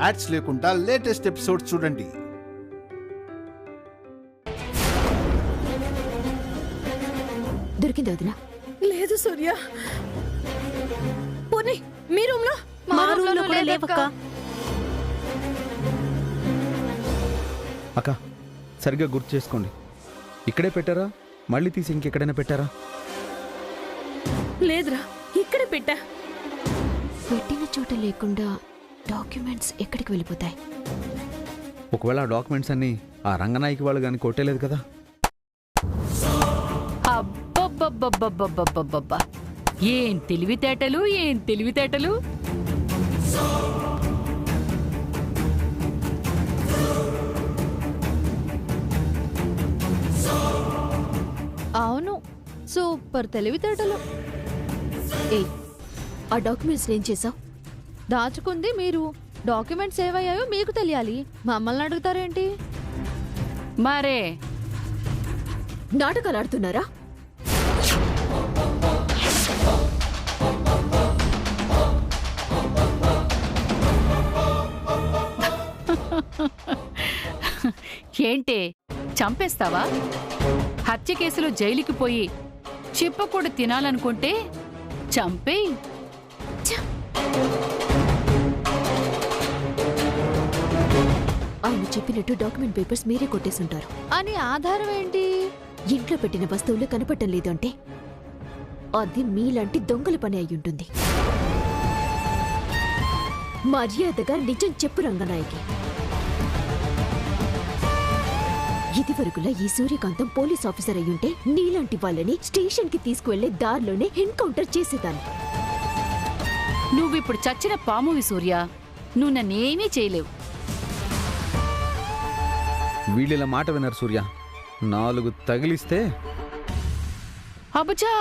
Ads లేకుండా latest episodes చూడండి. దొరికింది వదినా? లేదు సూర్య. పోనీ మీ రూమ్ లో? మా రూమ్ లో కూడా లేవక్క. అక్క సరిగ్గా గుర్తు చేసుకోండి, ఇక్కడే పెట్టారా మళ్ళీ తీసి ఇంకెక్కడైనా పెట్టారా? లేదురా, ఇక్కడే పెట్టా. పెట్టిన చోట లేకుండా డాక్యుమెంట్స్ ఎక్కడికి వెళ్ళిపోతాయి? ఒకవేళ ఆ డాక్యుమెంట్స్ అన్ని ఆ రంగనాయకి వాళ్ళు కానీ కొట్టేలేదు కదా? అబ్బబ్బబ్బబ్బబ్బబ్బబ్బబ్బా, ఏం తెలివితేటలు, ఏం తెలివితేటలు! అవును, సూపర్ తెలివితేటలు. ఏయ్, ఆ డాక్యుమెంట్స్ ఏం చేసావు? దాచుకుంది మీరు, డాక్యుమెంట్స్ ఏవయ్యాయో మీకు తెలియాలి, మమ్మల్ని అడుగుతారేంటి? మరే నాటకాలు ఆడుతున్నారా? ఏంటే, చంపేస్తావా? హత్య కేసులో జైలుకి పోయి చిప్పకూడ తినాలనుకుంటే చంపేయ్. ఆయన చెప్పినట్టు డాక్యుమెంట్ పేపర్స్ మీరే కొట్టేసుంటారు. అని ఆధారం ఏంటి? ఇంట్లో పెట్టిన వస్తువులు కనపడటం లేదు అంటే అది మీలాంటి దొంగల పని అయ్యుంటుంది. మర్యాదగా నిజం చెప్పు రంగనాయకి. ఇదివరకులా ఈ సూర్యకాంతం పోలీస్ ఆఫీసర్ అయ్యుంటే నీలాంటి వాళ్ళని స్టేషన్ కి తీసుకువెళ్లే దారిలోనే ఎన్కౌంటర్ చేసేదాన్ని. నువ్విప్పుడు చచ్చిన పామువి సూర్య, నువ్వు నన్నేమీ చేయలేవు. వీళ్ళ మాట వినరు సూర్య, 4 తగిలిస్తే. అబ్బుచా,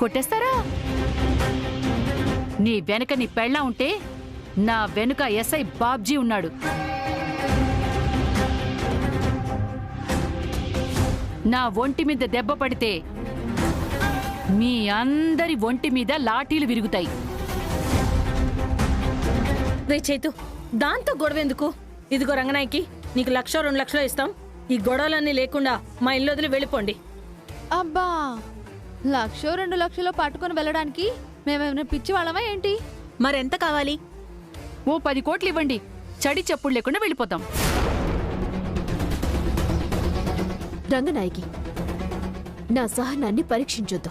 కొట్టేస్తారా? నీ వెనక నీ పెళ్ళా ఉంటే నా వెనుక ఎస్ఐ బాబ్జీ ఉన్నాడు. నా ఒంటి మీద దెబ్బ పడితే మీ అందరి ఒంటి మీద లాఠీలు విరుగుతాయి. రే చేతు, దాంతో గొడవెందుకు? ఇదిగో రంగనాయకి, నీకు 1,00,000 2 లక్షలు ఇస్తాం. ఈ గొడవలన్నీ లేకుండా మా ఇల్లు వదిలి వెళ్ళిపోండి. అబ్బా, 1,00,000 2 లక్షలు పట్టుకుని వెళ్ళడానికి మేమేమైనా పిచ్చి వాళ్ళమా ఏంటి? మరెంత కావాలి? ఓ 10 కోట్లు ఇవ్వండి, చడి చప్పుడు లేకుండా వెళ్ళిపోతాం. రంగనాయకి, నా సహనాన్ని పరీక్షించొద్దు.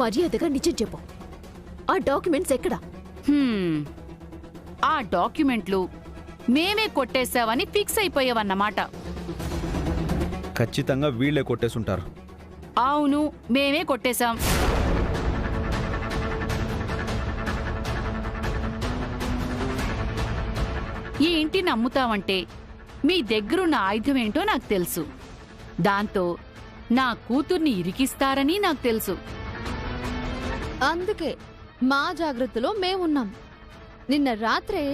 మర్యాదగా నిజం చెప్పు. ఆ డాక్యుమెంట్స్ ఎక్కడా? ఆ డాక్యుమెంట్లు మేమే కొట్టేశావని ఫిక్స్ అయిపోయావన్నమాట. ఖచ్చితంగా వీళ్ళే కొట్టేసుంటారు. అవును, మేమే కొట్టేశాం. ఈ ఇంటిని అమ్ముతావంటే మీ దగ్గరున్న ఆయుధం ఏంటో నాకు తెలుసు. దాంతో నా కూతుర్ని ఇరికిస్తారని నాకు తెలుసు. అందుకే మా జాగ్రత్తలో మేమున్నాం. నిన్న రాత్రే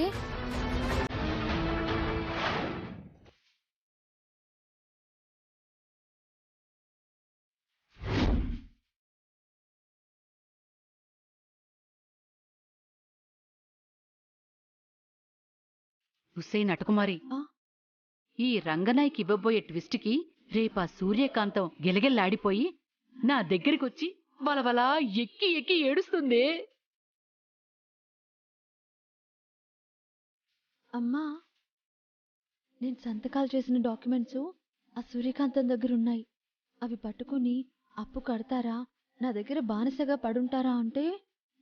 హుస్సేన్ అటకుమారి, ఈ రంగనాయ్కి ఇవ్వబోయే ట్విస్ట్కి రేపా సూర్యకాంతం గిలగిల్లాడిపోయి నా దగ్గరికొచ్చి బలబలా ఎక్కి ఎక్కి ఏడుస్తుంది. అమ్మా, నేను సంతకాలు చేసిన డాక్యుమెంట్స్ ఆ సూర్యకాంతం దగ్గర ఉన్నాయి. అవి పట్టుకుని అప్పు కడతారా, నా దగ్గర బానిసగా పడుంటారా అంటే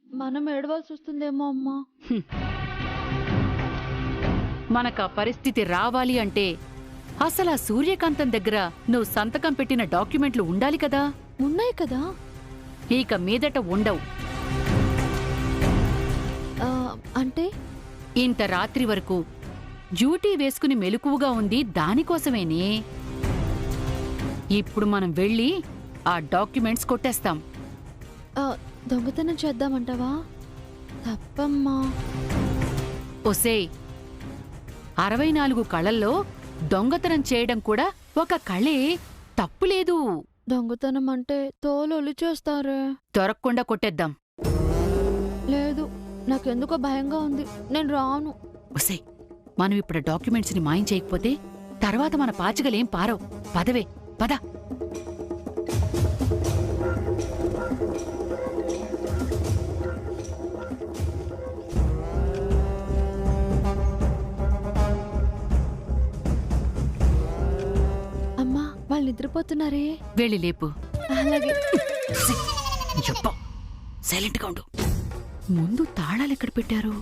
మనం ఏడవాల్సి వస్తుందేమో అమ్మా. మనకా పరిస్థితి రావాలి అంటే అసలు ఆ సూర్యకాంతం దగ్గర నువ్వు సంతకం పెట్టిన డాక్యుమెంట్లు ఉండాలి కదా. ఉన్నాయి కదా. ఇక మీదట ఉండవు. అంటే ఇంత రాత్రి వరకు డ్యూటీ వేసుకుని మెలకువగా ఉంది దానికోసమేనే. ఇప్పుడు మనం వెళ్ళి ఆ డాక్యుమెంట్స్ కొట్టేస్తాం. దొంగతనం చేద్దామంటావా? తప్పమ్మా. ఒసేయ్, 64 కళల్లో దొంగతనం చేయడం కూడా ఒక కళే, తప్పులేదు. దొంగతనం అంటే తోలు చేస్తారే. దొరక్కుండా కొట్టేద్దాం. లేదు, నాకెందుకో భయంగా ఉంది. నేను రాను. ఒసే, మనం ఇప్పుడు డాక్యుమెంట్స్ ని మాయం చేయకపోతే తర్వాత మన పాచికలేం పారవు. పదవే, పద. అమ్మా, వాళ్ళు నిద్రపోతున్నారే. వెళ్ళి లేపు. అలాగే. సైలెంట్ గా ఉండు. ముందు తాళాలు ఎక్కడ పెట్టారు?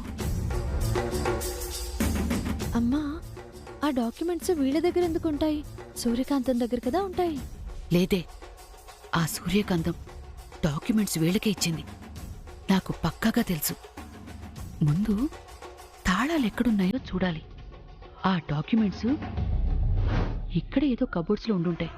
అమ్మా, ఆ డాక్యుమెంట్స్ వీళ్ళ దగ్గర ఎందుకు ఉంటాయి? సూర్యకాంతం దగ్గర కదా ఉంటాయి. లేదే, ఆ సూర్యకాంతం డాక్యుమెంట్స్ వీళ్ళకే ఇచ్చింది. నాకు పక్కాగా తెలుసు. ముందు తాళాలు ఎక్కడున్నాయో చూడాలి. ఆ డాక్యుమెంట్స్ ఇక్కడ ఏదో కబోర్డ్స్లో ఉండుంటాయి.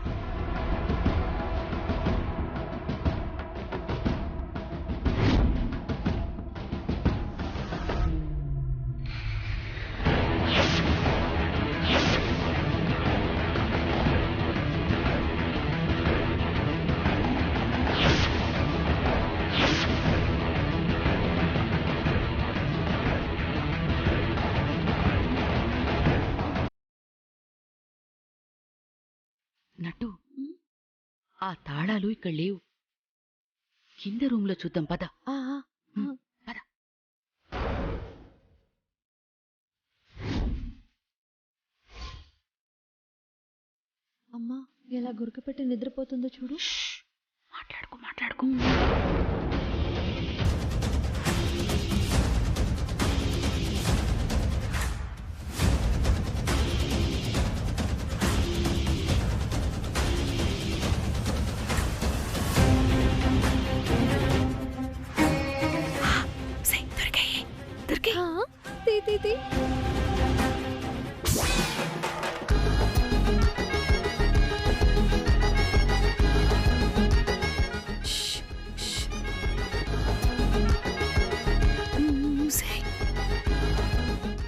నట్టు, ఆ తాళాలు ఇక్కడ లేవు. కింద రూంలో చూద్దాం, పద. ఆ, ఆ, ఆ. పద. అమ్మా, ఎలా గురకపెట్టి నిద్రపోతుందో చూడు. మాట్లాడుకో, మాట్లాడుకో. ఆ, తీ, తీ, తీ.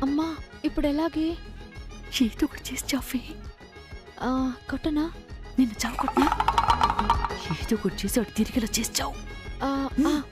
అమ్మా, ఇప్పుడు ఎలాగే? ఏదో ఒకటి చేసి చాఫీ. కొట్టనా? నిన్ను చావుకొట్టినా ఏదో ఒకటి చేసి అటు తిరిగిలా చేసి చావు. ఆ, ఆ.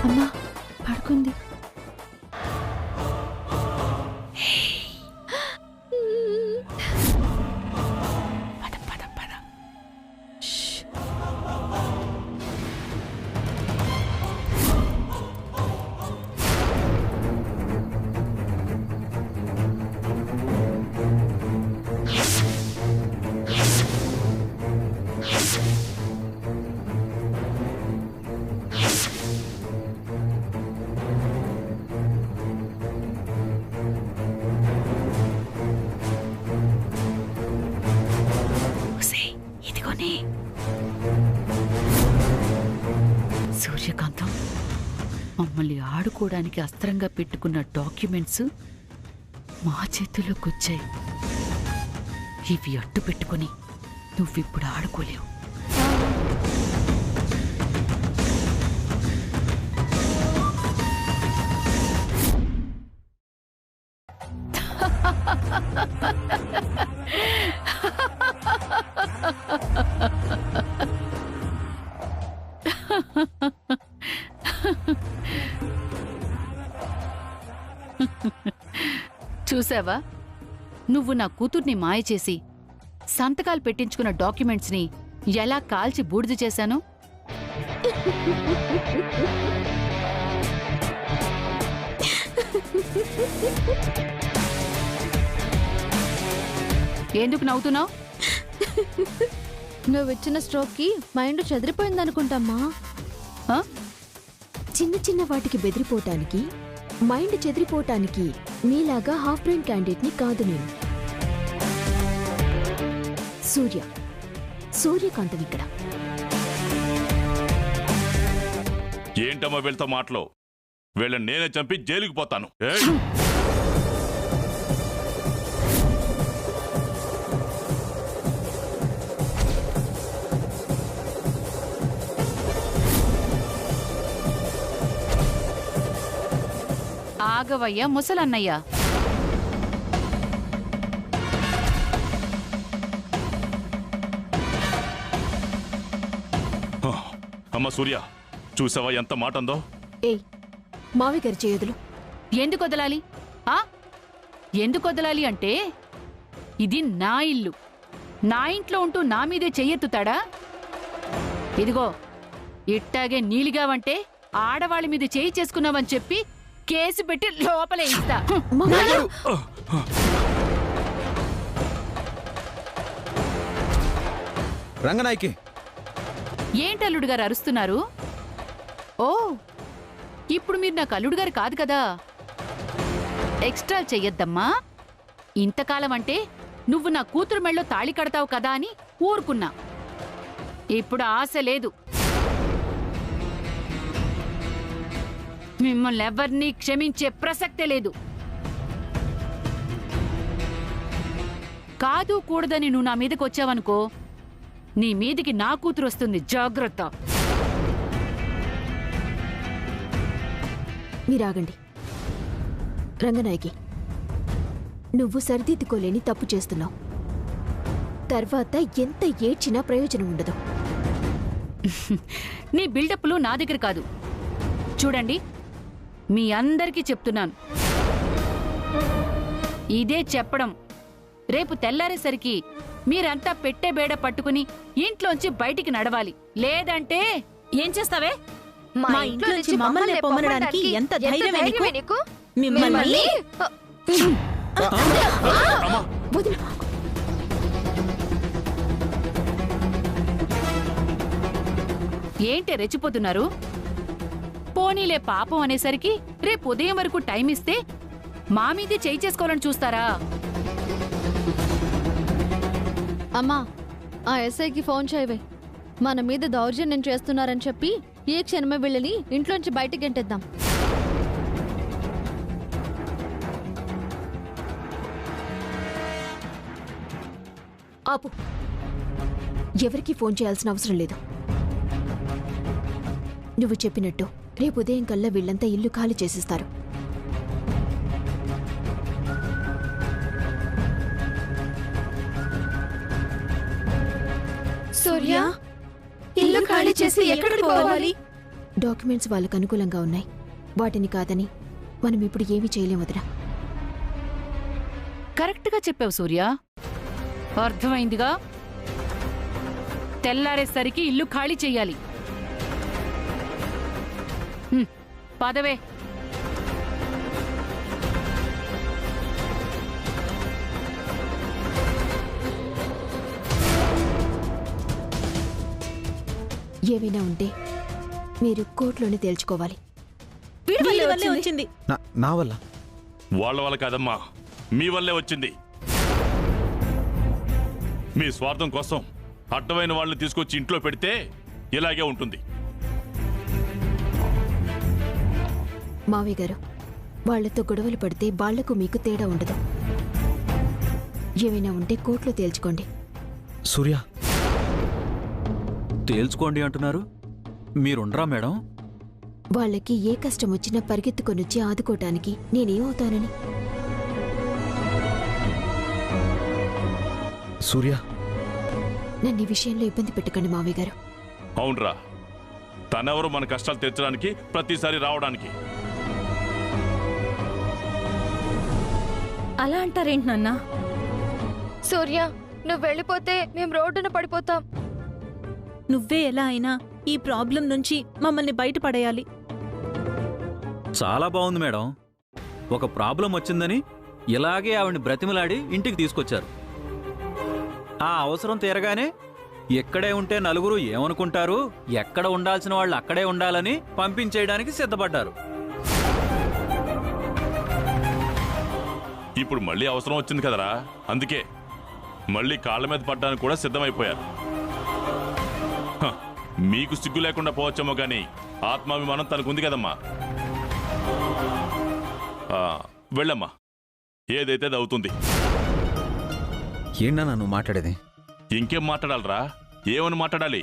అమ్మా, పడుకుంది. పద, పద, పద. ఇదిగోనే సూర్యకాంతం మమ్మల్ని ఆడుకోవడానికి అస్త్రంగా పెట్టుకున్న డాక్యుమెంట్స్ మా చేతుల్లోకి వచ్చాయి. ఇవి అడ్డు పెట్టుకుని నువ్విప్పుడు ఆడుకోలేవు. చూసావా, నువ్వు నా కూతుర్ని మాయ చేసి సంతకాలు పెట్టించుకున్న డాక్యుమెంట్స్ని ఎలా కాల్చి బూడిద చేశాను? ఎందుకు నవ్వుతున్నావు? నువ్విచ్చిన స్ట్రోక్కి మైండ్ చెదిరిపోయిందనుకుంటమ్మా. చిన్న చిన్న వాటికి బెదిరిపోవటానికి మైండ్ చెదిరిపోవటానికి మీలాగా హాఫ్ బ్రెయిన్ క్యాండిడేట్ని కాదు నేను. సూర్యకాంతం ఇక్కడ. ఏంటమ్మా వీళ్ళతో మాటలు? వీళ్ళని నేనే చంపి జైలుకి పోతాను. ఆగవయ్య ముసలన్నయ్య. అమ్మ సూర్య, చూసావా ఎంత మాట ఉందో? ఏయ్, మావి గారి చేయదులు. ఎందుకు వదలాలి? ఎందుకు వదలాలి అంటే ఇది నా ఇల్లు. నా ఇంట్లో ఉంటూ నా మీదే చెయ్యెత్తుతాడా? ఇదిగో ఇట్టాగే నీలిగావంటే ఆడవాళ్ళ మీద చేయి చేసుకున్నావని చెప్పి కేసు పెట్టి లోపలే ఇస్తా. రంగనాయకి, ఏంటల్లుడు గారు అరుస్తున్నారు? ఓ, ఇప్పుడు మీరు నాకు అల్లుడు గారు కాదు కదా. ఎక్స్ట్రా చెయ్యొద్దమ్మా. ఇంతకాలం అంటే నువ్వు నా కూతురు మెళ్ళో తాళి కడతావు కదా అని ఊరుకున్నా. ఇప్పుడు ఆశ లేదు. మిమ్మల్ని ఎవరినీ క్షమించే ప్రసక్తే లేదు. కాదు కూడదని నువ్వు నా మీదకి వచ్చావనుకో, నీ మీదికి నా కూతురు వస్తుంది. జాగ్రత్త. మీరాగండి. రంగనాయకి, నువ్వు సరిదిద్దుకోలేని తప్పు చేస్తున్నావు. తర్వాత ఎంత ఏడ్చినా ప్రయోజనం ఉండదు. నీ బిల్డప్లు నా దగ్గర కాదు. చూడండి, మీ అందరికీ చెప్తున్నాను. ఇదే చెప్పడం. రేపు తెల్లారేసరికి మీరంతా పెట్టే బేడ పట్టుకుని ఇంట్లోంచి బయటికి నడవాలి. లేదంటే ఏం చేస్తావే? మా ఇంట్లో నుంచి మమ్మల్ని పొమ్మనడానికి ఎంత ధైర్యమే నీకు? మిమ్మల్ని ఏంటి రెచ్చిపోతున్నారు? పోనీలే పాపం అనేసరికి రేపు ఉదయం వరకు టైం ఇస్తే మా మీదే చేయి చేసుకోవాలని చూస్తారా? అమ్మా, ఆ ఎస్ఐకి ఫోన్ చేయవే. మన మీద దౌర్జన్యం చేస్తున్నారని చెప్పి ఏ క్షణమే వీళ్ళని ఇంట్లోంచి బయటికి గెంటేద్దాం. ఆపు. ఎవరికి ఫోన్ చేయాల్సిన అవసరం లేదు. నువ్వు చెప్పినట్టు రేపు ఉదయం కల్లా వీళ్ళంతా ఇల్లు ఖాళీ చేసిస్తారు. సూర్య, ఇల్లు ఖాళీ చేసి ఎక్కడికి పోవాలి? డాక్యుమెంట్స్ వాళ్ళకు అనుకూలంగా ఉన్నాయి. వాటిని కాదని మనం ఇప్పుడు ఏమీ చేయలేం వదినా. కరెక్ట్గా చెప్పావు సూర్య. అర్థమైందిగా. తెల్లారేసరికి ఇల్లు ఖాళీ చెయ్యాలి. పదవే. ఏవైనా ఉంటే మీరు కోర్టులోనే తేల్చుకోవాలి. వచ్చింది. నా వల్ల? వాళ్ళ వల్ల కాదమ్మా, మీ వల్లే వచ్చింది. మీ స్వార్థం కోసం అడ్డమైన వాళ్ళని తీసుకొచ్చి ఇంట్లో పెడితే ఇలాగే ఉంటుంది. మావయ్య గారు, వాళ్లతో గొడవలు పడితే వాళ్లకు మీకు తేడా ఉండదు. ఏమైనా ఉంటే కోర్టులో తేల్చుకోండి. సూర్య, తేల్చుకోండి అంటున్నారు. మీరుండ్రా మేడం? వాళ్ళకి ఏ కష్టం వచ్చినా పరిగెత్తుకొనొచ్చి ఆదుకోవటానికి నేనేమవుతానని. సూర్య, నన్ను ఈ విషయంలో ఇబ్బంది పెట్టకండి మావయ్య గారు. అవునరా, తనెవరు మన కష్టాలు తీర్చడానికి ప్రతిసారి రావడానికి? అలా అంటారేంటి నాన్న? సూర్య, నువ్వు వెళ్ళిపోతే మేము రోడ్డున పడిపోతాం. నువ్వే ఎలా అయినా ఈ ప్రాబ్లం నుంచి మమ్మల్ని బయటపడేయాలి. చాలా బాగుంది మేడం. ఒక ప్రాబ్లం వచ్చిందని ఇలాగే ఆవిడ్ని బ్రతిమలాడి ఇంటికి తీసుకొచ్చారు. ఆ అవసరం తీరగానే ఎక్కడే ఉంటే నలుగురు ఏమనుకుంటారు, ఎక్కడ ఉండాల్సిన వాళ్ళు అక్కడే ఉండాలని పంపించేయడానికి సిద్ధపడ్డారు. ఇప్పుడు మళ్ళీ అవసరం వచ్చింది కదరా, అందుకే మళ్ళీ కాళ్ళ మీద పడ్డానికి కూడా సిద్ధమైపోయారు. హ, మీకు సిగ్గు లేకుండా పోవచ్చేమో కానీ ఆత్మాభిమానం తనకుంది కదమ్మా. వెళ్ళమ్మా, ఏదైతే అది అవుతుంది. ఏంటన్నా నువ్వు మాట్లాడేది? ఇంకేం మాట్లాడాలరా? ఏమని మాట్లాడాలి?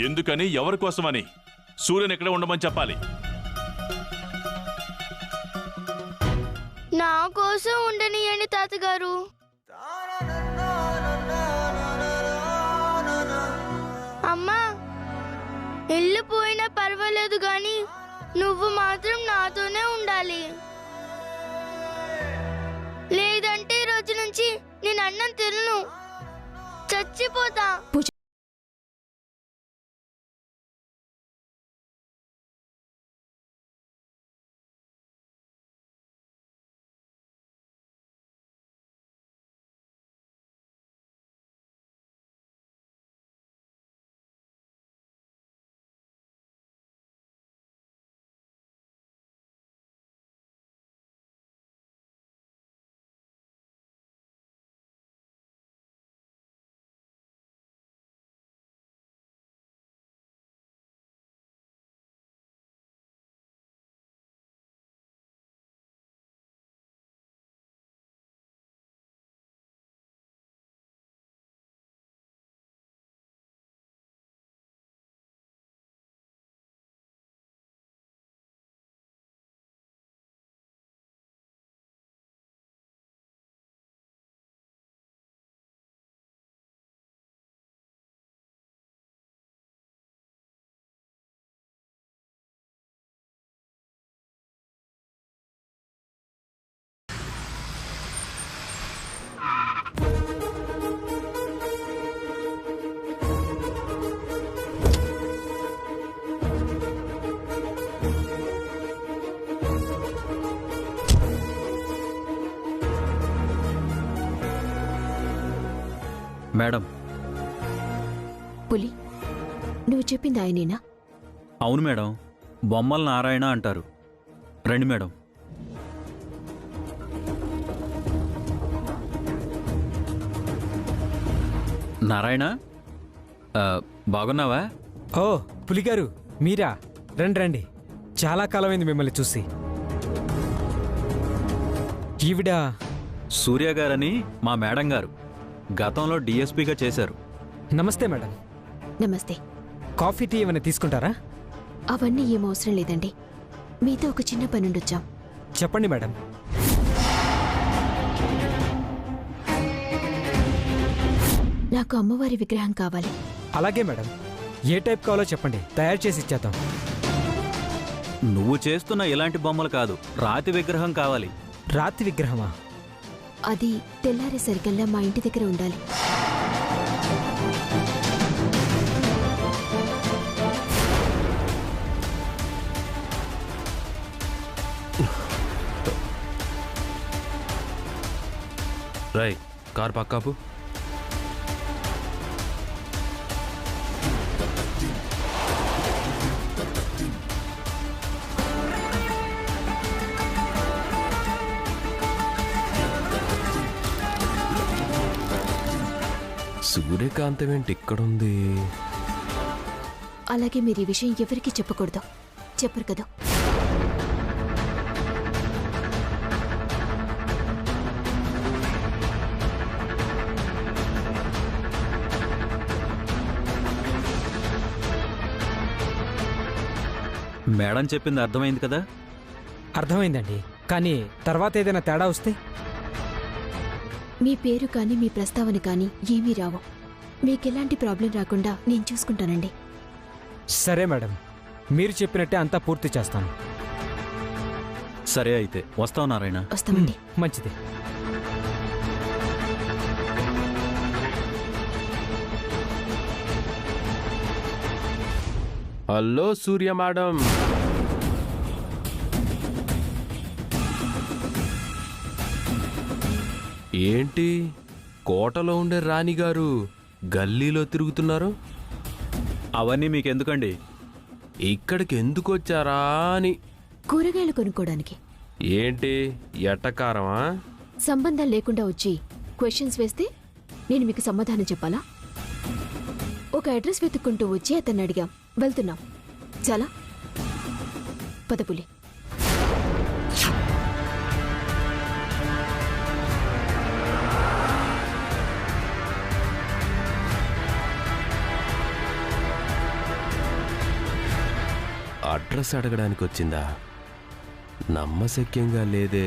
ఎందుకని, ఎవరి కోసమని సూర్యుని ఎక్కడ ఉండమని చెప్పాలి? నా కోసం ఉండనియండి తాతగారు. అమ్మా, ఇల్లు పోయినా పర్వాలేదు గాని నువ్వు మాత్రం నాతోనే ఉండాలి. లేదంటే ఈ రోజు నుంచి నేను అన్నం తినను, చచ్చిపోతా. మేడం. పులి, నువ్వు చెప్పింది ఆయనేనా? అవును మేడం, బొమ్మల నారాయణ అంటారు. రండి మేడం. నారాయణ, బాగున్నావా? ఓ పులిగారు, మీరా? రండి రండి, చాలా కాలమైంది మిమ్మల్ని చూసి. ఈవిడ సూర్య గారని మా మేడం గారు, గతంలో డిఎస్పీగా చేశారు. నమస్తే మేడం. నమస్తే. కాఫీ టీ ఏమైనా తీసుకుంటారా? అవన్నీ ఏం అవసరం లేదండి, మీతో ఒక చిన్న పనుండొచ్చాం. చెప్పండి మేడం. నాకు అమ్మవారి విగ్రహం కావాలి. అలాగే మేడం, ఏ టైప్ కావాలో చెప్పండి, తయారు చేసి ఇచ్చేద్దాం. నువ్వు చేస్తున్న ఇలాంటి బొమ్మలు కాదు, రాతి విగ్రహం కావాలి. రాతి విగ్రహమా? అది తెల్లారేసరికల్లా మా ఇంటి దగ్గర ఉండాలి. రై, కార్ పక్కాపు. సూర్యకాంతం ఏంటి ఇక్కడుంది? అలాగే మీరు ఈ విషయం ఎవరికీ చెప్పకూడదు. చెప్పరు కదా? మేడం చెప్పింది అర్థమైంది కదా? అర్థమైందండి, కానీ తర్వాత ఏదైనా తేడా వస్తే? మీ పేరు కానీ మీ ప్రస్తావన కానీ ఏమీ రావు. మీకెలాంటి ప్రాబ్లం రాకుండా నేను చూసుకుంటానండి. సరే మేడం, మీరు చెప్పినట్టే అంతా పూర్తి చేస్తాను. సరే అయితే వస్తావు నారాయణ. వస్తామండి. మంచిది. హలో సూర్య మేడం. ఏంటి కోటలో ఉండే రాణిగారు గల్లీలో తిరుగుతున్నారు? అవన్నీ మీకెందుకండి? ఇక్కడికి ఎందుకు వచ్చారా అని. కూరగాయలు కొనుక్కోవడానికి. ఏంటి ఎట్టకారమా? సంబంధం లేకుండా వచ్చి క్వశ్చన్స్ వేస్తే నేను మీకు సమాధానం చెప్పాలా? ఒక అడ్రస్ వెతుక్కుంటూ వచ్చి అతన్ని అడిగాం, వెళ్తున్నాం. చాలా పదపులి. అడ్రస్ అడగడానికి వచ్చిందా? నమ్మశక్యంగా లేదే.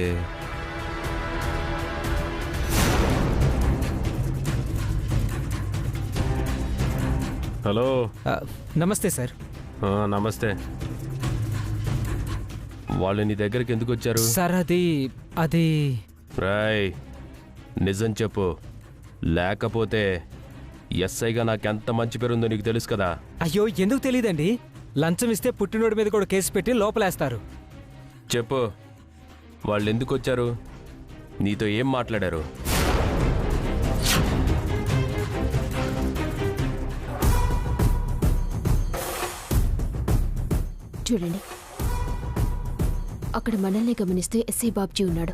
హలో. నమస్తే సార్. నమస్తే. వాళ్ళు నీ దగ్గరికి ఎందుకు వచ్చారు? సార్ అది రాయ్, నిజం చెప్పు, లేకపోతే ఎస్ఐగా నాకెంత మంచి పేరుందో నీకు తెలుసు కదా. అయ్యో ఎందుకు తెలియదండి, లంచం ఇస్తే పుట్టినోడి మీద కూడా కేసు పెట్టి లోపలేస్తారు. చెప్పు, వాళ్ళు ఎందుకు వచ్చారు? నీతో ఏం మాట్లాడారు? చూడండి, అక్కడ మనల్ని గమనిస్తూ ఎస్ఐ బాబ్జీ ఉన్నాడు.